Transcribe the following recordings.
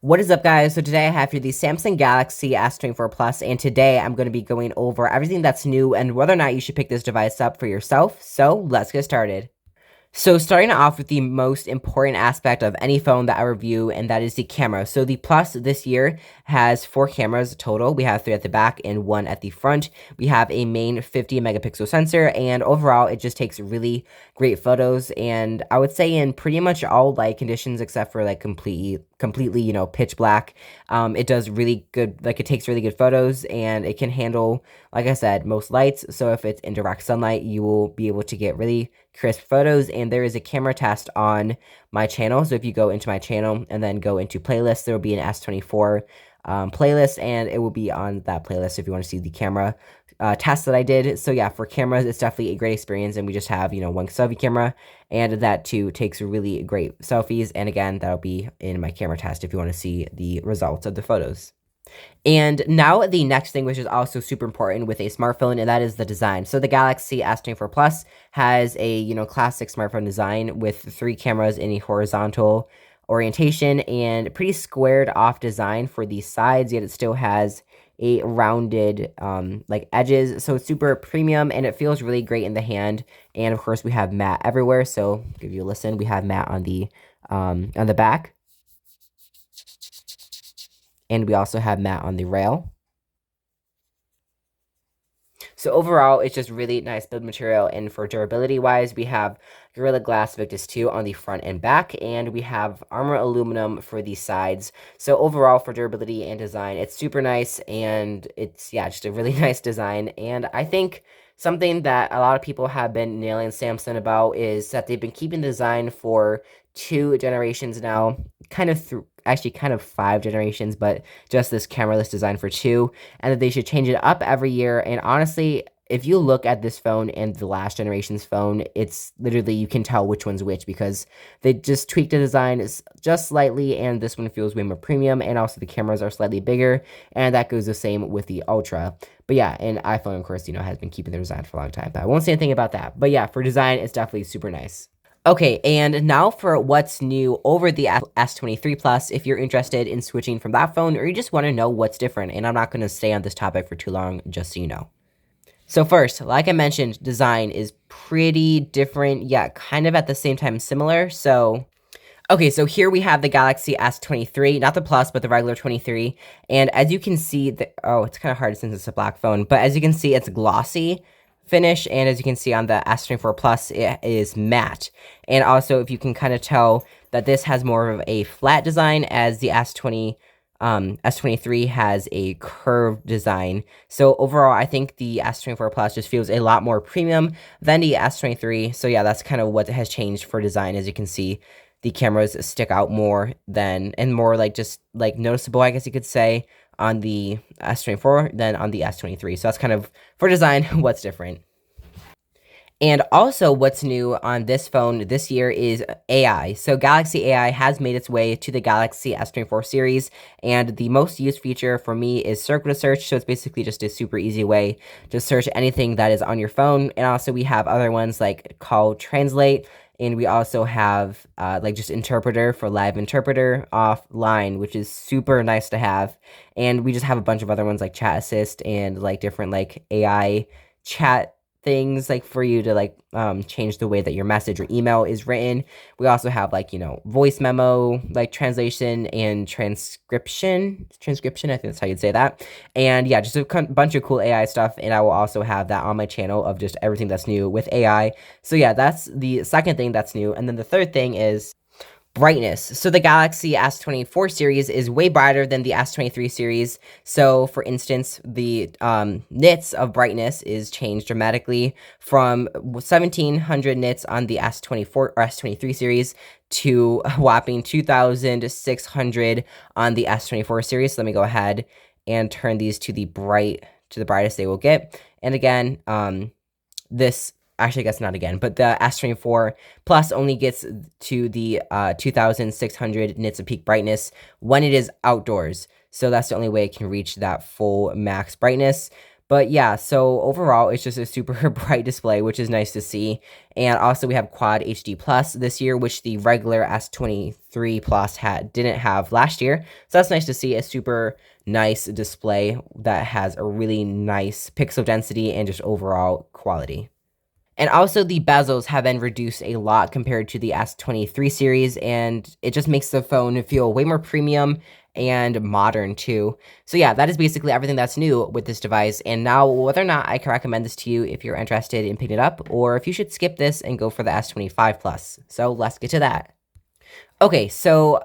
What is up, guys? So today I have here the Samsung Galaxy S24 Plus, and today I'm going to be going over everything that's new and whether or not you should pick this device up for yourself. So let's get started. So starting off with the most important aspect of any phone that I review, and that is the camera. So the Plus this year has 4 cameras total. We have 3 at the back and 1 at the front. We have a main 50 megapixel sensor, and overall it just takes really great photos. And I would say in pretty much all light conditions except for like completely pitch black, it does really good. Like, it takes really good photos, and it can handle, like I said, most lights. So if it's in direct sunlight, you will be able to get really crisp photos. And there is a camera test on my channel, so if you go into my channel and then go into playlists, there will be an S24 playlist, and it will be on that playlist if you want to see the camera test that I did. So yeah, for cameras, it's definitely a great experience, and we just have one selfie camera, and that too takes really great selfies. And again, that'll be in my camera test if you want to see the results of the photos. And now the next thing, which is also super important with a smartphone, and that is the design. So the Galaxy S24 Plus has a, classic smartphone design with 3 cameras in a horizontal orientation and pretty squared off design for the sides, yet it still has a rounded like edges. So it's super premium, and it feels really great in the hand. And of course we have matte everywhere. So give you a listen. We have matte on the back. And we also have matte on the rail. So overall, it's just really nice build material. And for durability wise, we have Gorilla Glass Victus 2 on the front and back, and we have Armor Aluminum for the sides. So overall, for durability and design, it's super nice, and it's, just a really nice design. And I think something that a lot of people have been nailing Samsung about is that they've been keeping the design for 2 generations now, kind of 5 generations, but just this cameraless design for 2, and that they should change it up every year. And honestly, if you look at this phone and the last generation's phone, it's literally, you can tell which one's which, because they just tweaked the design just slightly, and this one feels way more premium, and also the cameras are slightly bigger, and that goes the same with the Ultra. But yeah, and iPhone, of course, has been keeping their design for a long time, but I won't say anything about that. But yeah, for design, it's definitely super nice. Okay, and now for what's new over the S23 Plus, if you're interested in switching from that phone, or you just want to know what's different, and I'm not going to stay on this topic for too long, just so you know. So first, like I mentioned, design is pretty different, yet kind of at the same time similar. So, okay, so here we have the Galaxy S23, not the Plus, but the regular 23. And as you can see, it's kind of hard since it's a black phone, but as you can see, it's glossy finish, and as you can see on the S24 Plus, it is matte. And also, if you can kind of tell that this has more of a flat design, as the S23 has a curved design. So overall, I think the S24 Plus just feels a lot more premium than the S23. So yeah, that's kind of what has changed for design. As you can see, the cameras stick out more and more just noticeable, I guess you could say, on the S24 than on the S23. So that's kind of, for design, what's different. And also, what's new on this phone this year is AI. So Galaxy AI has made its way to the Galaxy S24 series, and the most used feature for me is circular search. So it's basically just a super easy way to search anything that is on your phone. And also, we have other ones like Call Translate, and we also have just interpreter for live interpreter offline, which is super nice to have. And we just have a bunch of other ones like Chat Assist and different AI chat things for you to change the way that your message or email is written. We also have voice memo translation and transcription, I think that's how you'd say that. And yeah, just a bunch of cool AI stuff, and I will also have that on my channel of just everything that's new with AI. So yeah, that's the second thing that's new. And then the third thing is brightness. So the Galaxy S24 series is way brighter than the S23 series. So for instance, the nits of brightness is changed dramatically from 1700 nits on the S24 or S23 series to a whopping 2600 on the S24 series. So let me go ahead and turn these to the brightest they will get. And again, this, actually, I guess not again, but the S24 Plus only gets to the 2600 nits of peak brightness when it is outdoors. So that's the only way it can reach that full max brightness. But yeah, so overall, it's just a super bright display, which is nice to see. And also, we have Quad HD Plus this year, which the regular S23 Plus didn't have last year. So that's nice to see, a super nice display that has a really nice pixel density and just overall quality. And also, the bezels have been reduced a lot compared to the S23 series, and it just makes the phone feel way more premium and modern too. So yeah, that is basically everything that's new with this device. And now, whether or not I can recommend this to you if you're interested in picking it up, or if you should skip this and go for the S25 Plus. So let's get to that. Okay, so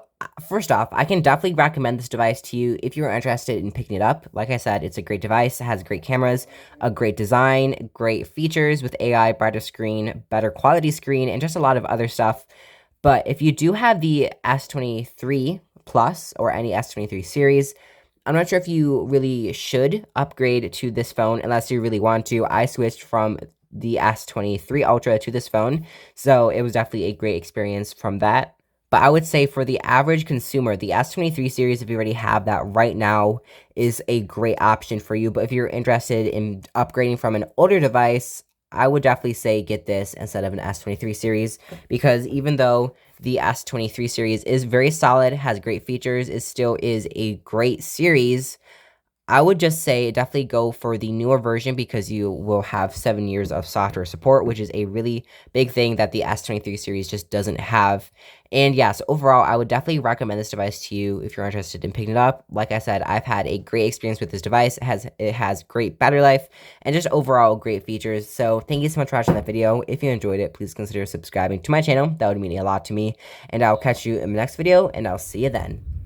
first off, I can definitely recommend this device to you if you're interested in picking it up. Like I said, it's a great device. It has great cameras, a great design, great features with AI, brighter screen, better quality screen, and just a lot of other stuff. But if you do have the S23 Plus or any S23 series, I'm not sure if you really should upgrade to this phone unless you really want to. I switched from the S23 Ultra to this phone, so it was definitely a great experience from that. But I would say for the average consumer, the S23 series, if you already have that right now, is a great option for you. But if you're interested in upgrading from an older device, I would definitely say get this instead of an S23 series, because even though the S23 series is very solid, has great features, it still is a great series. I would just say definitely go for the newer version because you will have 7 years of software support, which is a really big thing that the S23 series just doesn't have. And yeah, so overall, I would definitely recommend this device to you if you're interested in picking it up. Like I said, I've had a great experience with this device. It has great battery life and just overall great features. So thank you so much for watching that video. If you enjoyed it, please consider subscribing to my channel. That would mean a lot to me. And I'll catch you in the next video, and I'll see you then.